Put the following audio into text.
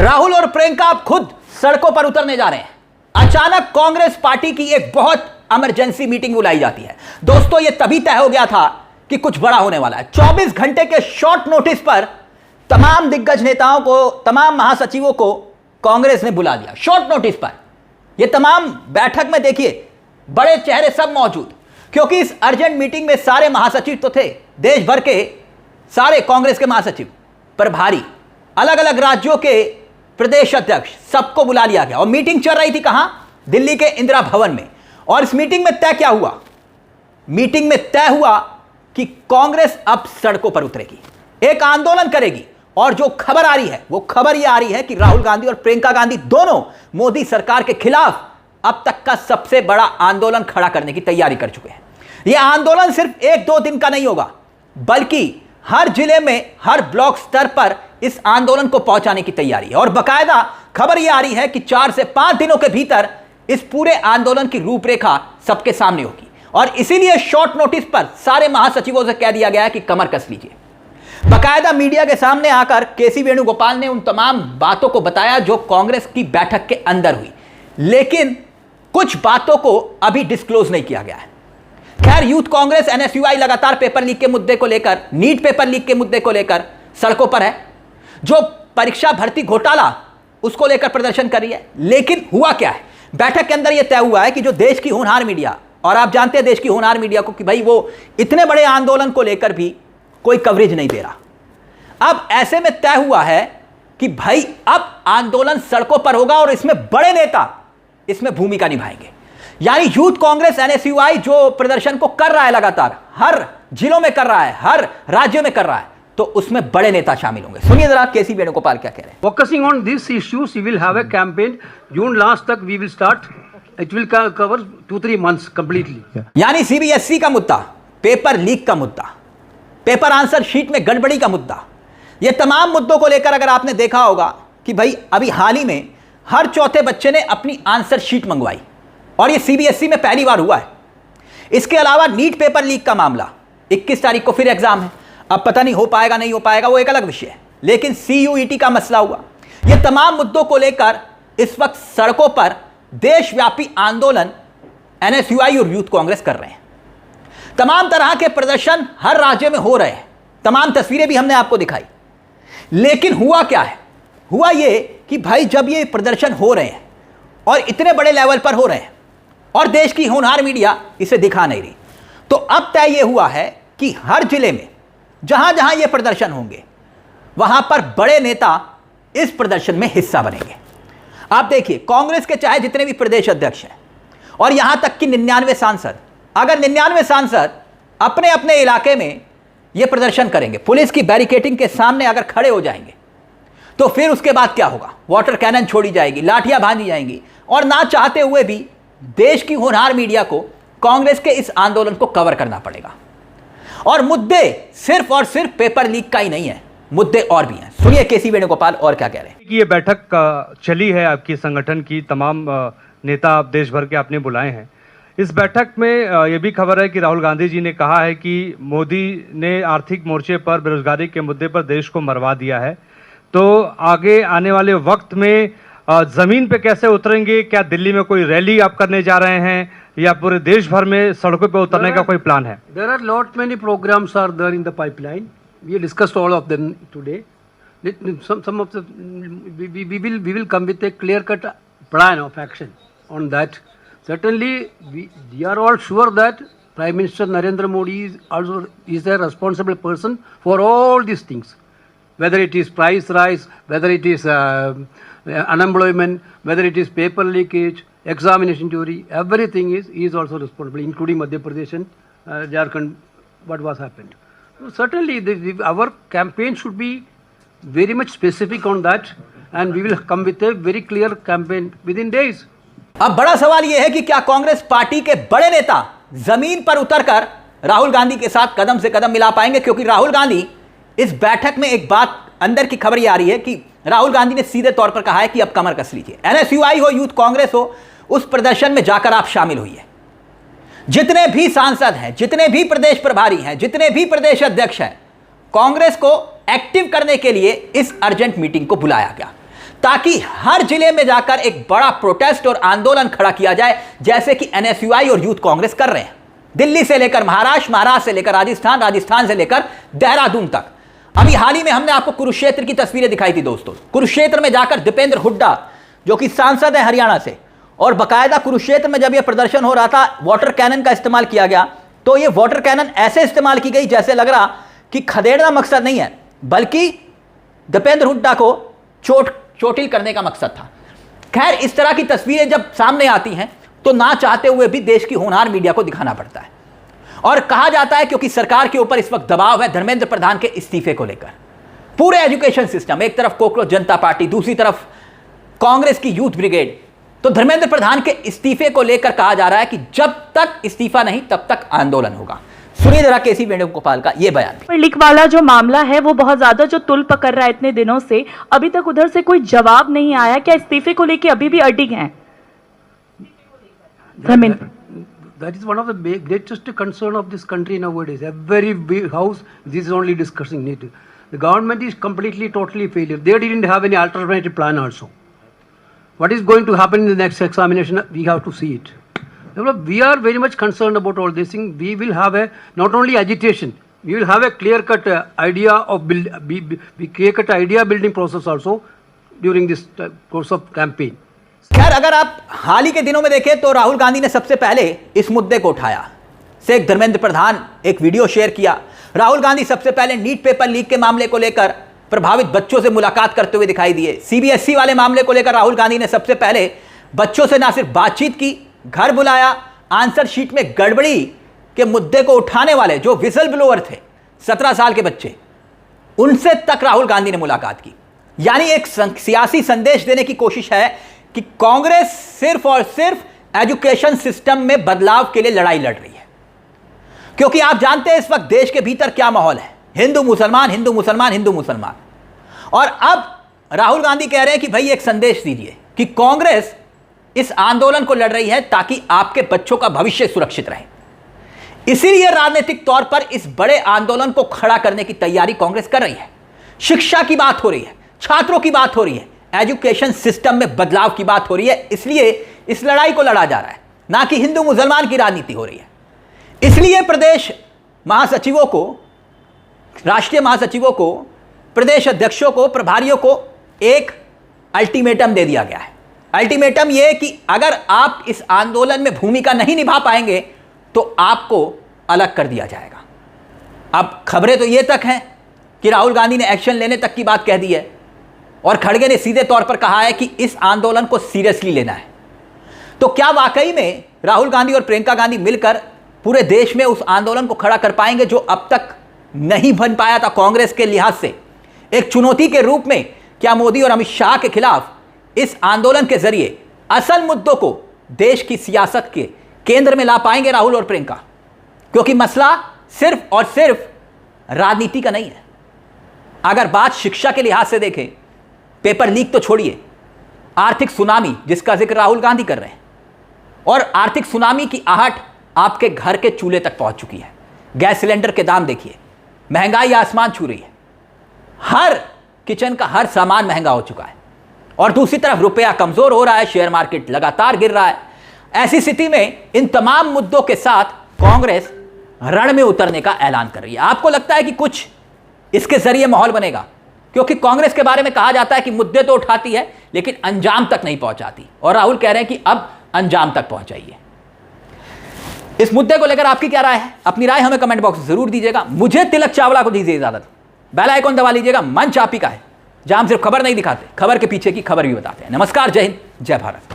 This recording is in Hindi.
राहुल और प्रियंका अब खुद सड़कों पर उतरने जा रहे हैं। अचानक कांग्रेस पार्टी की एक बहुत इमरजेंसी मीटिंग बुलाई जाती है। दोस्तों, यह तभी तय हो गया था कि कुछ बड़ा होने वाला है। 24 घंटे के शॉर्ट नोटिस पर तमाम दिग्गज नेताओं को, तमाम महासचिवों को कांग्रेस ने बुला दिया शॉर्ट नोटिस पर। यह तमाम बैठक में देखिए बड़े चेहरे सब मौजूद, क्योंकि इस अर्जेंट मीटिंग में सारे महासचिव तो थे, देश भर के सारे कांग्रेस के महासचिव, प्रभारी, अलग अलग राज्यों के प्रदेश अध्यक्ष, सबको बुला लिया गया। और मीटिंग चल रही थी कहां? दिल्ली के इंदिरा भवन में। और इस मीटिंग में तय क्या हुआ? मीटिंग में तय हुआ कि कांग्रेस अब सड़कों पर उतरेगी, एक आंदोलन करेगी। और जो खबर आ रही है वो खबर यह आ रही है कि राहुल गांधी और प्रियंका गांधी दोनों मोदी सरकार के खिलाफ अब तक का सबसे बड़ा आंदोलन खड़ा करने की तैयारी कर चुके हैं। यह आंदोलन सिर्फ 1-2 दिन का नहीं होगा, बल्कि हर जिले में, हर ब्लॉक स्तर पर इस आंदोलन को पहुंचाने की तैयारी है। और बाकायदा खबर यह आ रही है कि 4 से 5 दिनों के भीतर इस पूरे आंदोलन की रूपरेखा सबके सामने होगी। और इसीलिए शॉर्ट नोटिस पर सारे महासचिवों से कह दिया गया है कि कमर कस लीजिए। बाकायदा मीडिया के सामने आकर केसी वेणुगोपाल ने उन तमाम बातों को बताया जो कांग्रेस की बैठक के अंदर हुई, लेकिन कुछ बातों को अभी डिस्क्लोज नहीं किया गया है। खैर, यूथ कांग्रेस एनएसयूआई लगातार पेपर लीक के मुद्दे को लेकर, नीट पेपर लीक के मुद्दे को लेकर सड़कों पर है। जो परीक्षा भर्ती घोटाला, उसको लेकर प्रदर्शन कर रही है। लेकिन हुआ क्या है? बैठक के अंदर यह तय हुआ है कि जो देश की होनहार मीडिया, और आप जानते हैं देश की होनहार मीडिया को, कि भाई वो इतने बड़े आंदोलन को लेकर भी कोई कवरेज नहीं दे रहा। अब ऐसे में तय हुआ है कि भाई अब आंदोलन सड़कों पर होगा और इसमें बड़े नेता इसमें भूमिका निभाएंगे। यानी यूथ कांग्रेस एनएसयूआई जो प्रदर्शन को कर रहा है, लगातार हर जिलों में कर रहा है, हर राज्यों में कर रहा है, तो उसमें बड़े नेता शामिल होंगे। सुनिए जरा केसी वेणुगोपाल क्या कह रहे हैं। Focusing on this issues, we will have a campaign June last तक we will start. It will cover 2-3 months completely. यानी सीबीएसई का मुद्दा, पेपर लीक का मुद्दा, पेपर आंसर शीट में गड़बड़ी का मुद्दा, ये तमाम मुद्दों को लेकर अगर आपने देखा होगा कि भाई अभी हाल ही में हर चौथे बच्चे ने अपनी आंसर शीट मंगवाई, और ये सीबीएसई में पहली बार हुआ है। इसके अलावा नीट पेपर लीक का मामला, 21 तारीख को फिर एग्जाम है। अब पता नहीं हो पाएगा नहीं हो पाएगा, वो एक अलग विषय है। लेकिन सीयूईटी का मसला हुआ। ये तमाम मुद्दों को लेकर इस वक्त सड़कों पर देशव्यापी आंदोलन एनएसयूआई और यूथ कांग्रेस कर रहे हैं। तमाम तरह के प्रदर्शन हर राज्य में हो रहे हैं, तमाम तस्वीरें भी हमने आपको दिखाई। लेकिन हुआ क्या है? हुआ ये कि भाई जब ये प्रदर्शन हो रहे हैं और इतने बड़े लेवल पर हो रहे हैं और देश की होनहार मीडिया इसे दिखा नहीं रही, तो अब तय ये हुआ है कि हर जिले में जहां जहां ये प्रदर्शन होंगे वहां पर बड़े नेता इस प्रदर्शन में हिस्सा बनेंगे। आप देखिए, कांग्रेस के चाहे जितने भी प्रदेश अध्यक्ष हैं और यहां तक कि 99 सांसद, अगर 99 सांसद अपने अपने इलाके में यह प्रदर्शन करेंगे, पुलिस की बैरिकेडिंग के सामने अगर खड़े हो जाएंगे, तो फिर उसके बाद क्या होगा? वाटर कैनन छोड़ी जाएगी, लाठियां बांधी जाएंगी, और ना चाहते हुए भी देश की होनहार मीडिया को कांग्रेस के इस आंदोलन को कवर करना पड़ेगा। और मुद्दे सिर्फ और सिर्फ पेपर लीक का ही नहीं है, मुद्दे और भी हैं। सुनिए केसी वेणुगोपाल और क्या कह रहे हैं। कि ये बैठक चली है, आपकी संगठन की तमाम नेता देश भर के आपने बुलाए हैं। इस बैठक में ये भी खबर है कि राहुल गांधी जी ने कहा है कि मोदी ने आर्थिक मोर्चे पर, बेरोजगारी के मुद्दे पर देश को मरवा दिया है। तो आगे आने वाले वक्त में जमीन पे कैसे उतरेंगे? क्या दिल्ली में कोई रैली आप करने जा रहे हैं या पूरे देश भर में सड़कों पे उतरने का कोई प्लान है? There are lot many programs are there in the pipeline. We discussed all of them today. Some of the we will come with a clear-cut plan of action on that. Certainly, we are all sure that Prime Minister Narendra Modi is a responsible person for all these things. Whether it is price rise, whether it is unemployment, whether it is paper leakage, examination theory, everything he is also responsible, including Madhya Pradesh and Jharkhand, what was happened. So certainly, our campaign should be very much specific on that, and we will come with a very clear campaign within days. अब बड़ा सवाल यह है कि क्या कांग्रेस पार्टी के बड़े नेता जमीन पर उतरकर राहुल गांधी के साथ कदम से कदम मिला पाएंगे? क्योंकि राहुल गांधी इस बैठक में, एक बात अंदर की खबर यह आ रही है कि राहुल गांधी ने सीधे तौर पर कहा है कि अब कमर कस लीजिए। एनएसयूआई हो, यूथ कांग्रेस हो, उस प्रदर्शन में जाकर आप शामिल होइए। जितने भी सांसद हैं, जितने भी प्रदेश प्रभारी हैं, जितने भी प्रदेश अध्यक्ष हैं, कांग्रेस को एक्टिव करने के लिए इस अर्जेंट मीटिंग को बुलाया गया, ताकि हर जिले में जाकर एक बड़ा प्रोटेस्ट और आंदोलन खड़ा किया जाए, जैसे कि एनएसयूआई और यूथ कांग्रेस कर रहे हैं। दिल्ली से लेकर महाराष्ट्र, महाराष्ट्र से लेकर राजस्थान, राजस्थान से लेकर देहरादून तक। अभी हाल ही में हमने आपको कुरुक्षेत्र की तस्वीरें दिखाई थी दोस्तों। कुरुक्षेत्र में जाकर दीपेंद्र हुड्डा जो कि सांसद है हरियाणा से, और बाकायदा कुरुक्षेत्र में जब यह प्रदर्शन हो रहा था, वाटर कैनन का इस्तेमाल किया गया। तो यह वाटर कैनन ऐसे इस्तेमाल की गई जैसे लग रहा कि खदेड़ना मकसद नहीं है, बल्कि दीपेंद्र हुड्डा को चोटिल करने का मकसद था। खैर, इस तरह की तस्वीरें जब सामने आती हैं तो ना चाहते हुए भी देश की होनहार मीडिया को दिखाना पड़ता है। और कहा जाता है क्योंकि सरकार के ऊपर इस वक्त दबाव है धर्मेंद्र प्रधान के इस्तीफे को लेकर। पूरे एजुकेशन सिस्टम, एक तरफ कॉकरोच जनता पार्टी, दूसरी तरफ कांग्रेस की यूथ ब्रिगेड, तो धर्मेंद्र प्रधान के इस्तीफे को लेकर कहा जा रहा है कि जब तक इस्तीफा नहीं तब तक आंदोलन होगा। सुनिए जरा केसी वेणुगोपाल का यह बयान। लीक वाला जो मामला है वो बहुत ज्यादा जो तुल पकड़ रहा है इतने दिनों से, अभी तक उधर से कोई जवाब नहीं आया। क्या इस्तीफे को लेकर अभी भी अडिग हैं? Dharmendra, That is one of the greatest concern of this country nowadays. Every big house, this is only discussing it. The government is completely, totally failure. They didn't have any alternative plan also. What is going to happen in the next examination, we have to see it. We are very much concerned about all this thing. We will have a, not only agitation, we will have a clear-cut idea of clear-cut idea building process also during this course of campaign. खैर, अगर आप हाल ही के दिनों में देखें तो राहुल गांधी ने सबसे पहले इस मुद्दे को उठाया। शेख धर्मेंद्र प्रधान एक वीडियो शेयर किया। राहुल गांधी सबसे पहले नीट पेपर लीक के मामले को लेकर प्रभावित बच्चों से मुलाकात करते हुए दिखाई दिए। सीबीएसई वाले मामले को लेकर राहुल गांधी ने सबसे पहले बच्चों से ना सिर्फ बातचीत की, घर बुलाया, आंसर शीट में गड़बड़ी के मुद्दे को उठाने वाले जो विसल ब्लोअर थे, 17 साल के बच्चे, उनसे तक राहुल गांधी ने मुलाकात की। यानी एक सियासी संदेश देने की कोशिश है कि कांग्रेस सिर्फ और सिर्फ एजुकेशन सिस्टम में बदलाव के लिए लड़ाई लड़ रही है। क्योंकि आप जानते हैं इस वक्त देश के भीतर क्या माहौल है, हिंदू मुसलमान, हिंदू मुसलमान, हिंदू मुसलमान। और अब राहुल गांधी कह रहे हैं कि भाई एक संदेश दीजिए कि कांग्रेस इस आंदोलन को लड़ रही है ताकि आपके बच्चों का भविष्य सुरक्षित रहे। इसीलिए राजनीतिक तौर पर इस बड़े आंदोलन को खड़ा करने की तैयारी कांग्रेस कर रही है। शिक्षा की बात हो रही है, छात्रों की बात हो रही है, एजुकेशन सिस्टम में बदलाव की बात हो रही है। इसलिए इस लड़ाई को लड़ा जा रहा है, ना कि हिंदू मुसलमान की राजनीति हो रही है। इसलिए प्रदेश महासचिवों को, राष्ट्रीय महासचिवों को, प्रदेश अध्यक्षों को, प्रभारियों को एक अल्टीमेटम दे दिया गया है। अल्टीमेटम यह कि अगर आप इस आंदोलन में भूमिका नहीं निभा पाएंगे तो आपको अलग कर दिया जाएगा। अब खबरें तो ये तक हैं कि राहुल गांधी ने एक्शन लेने तक की बात कह दी है और खड़गे ने सीधे तौर पर कहा है कि इस आंदोलन को सीरियसली लेना है। तो क्या वाकई में राहुल गांधी और प्रियंका गांधी मिलकर पूरे देश में उस आंदोलन को खड़ा कर पाएंगे जो अब तक नहीं बन पाया था कांग्रेस के लिहाज से? एक चुनौती के रूप में क्या मोदी और अमित शाह के खिलाफ इस आंदोलन के जरिए असल मुद्दों को देश की सियासत के केंद्र में ला पाएंगे राहुल और प्रियंका? क्योंकि मसला सिर्फ और सिर्फ राजनीति का नहीं है। अगर बात शिक्षा के लिहाज से देखें, पेपर लीक तो छोड़िए, आर्थिक सुनामी जिसका जिक्र राहुल गांधी कर रहे हैं, और आर्थिक सुनामी की आहट आपके घर के चूल्हे तक पहुंच चुकी है। गैस सिलेंडर के दाम देखिए, महंगाई आसमान छू रही है, हर किचन का हर सामान महंगा हो चुका है। और दूसरी तरफ रुपया कमजोर हो रहा है, शेयर मार्केट लगातार गिर रहा है। ऐसी स्थिति में इन तमाम मुद्दों के साथ कांग्रेस रण में उतरने का ऐलान कर रही है। आपको लगता है कि कुछ इसके जरिए माहौल बनेगा? क्योंकि कांग्रेस के बारे में कहा जाता है कि मुद्दे तो उठाती है लेकिन अंजाम तक नहीं पहुंचाती, और राहुल कह रहे हैं कि अब अंजाम तक पहुंचाइए। इस मुद्दे को लेकर आपकी क्या राय है? अपनी राय हमें कमेंट बॉक्स में जरूर दीजिएगा। मुझे तिलक चावला को दीजिए इजाजत। बेल आइकॉन दबा लीजिएगा। मंच आप ही का है, जहां हम सिर्फ खबर नहीं दिखाते, खबर के पीछे की खबर भी बताते हैं। नमस्कार, जय हिंद, जय भारत।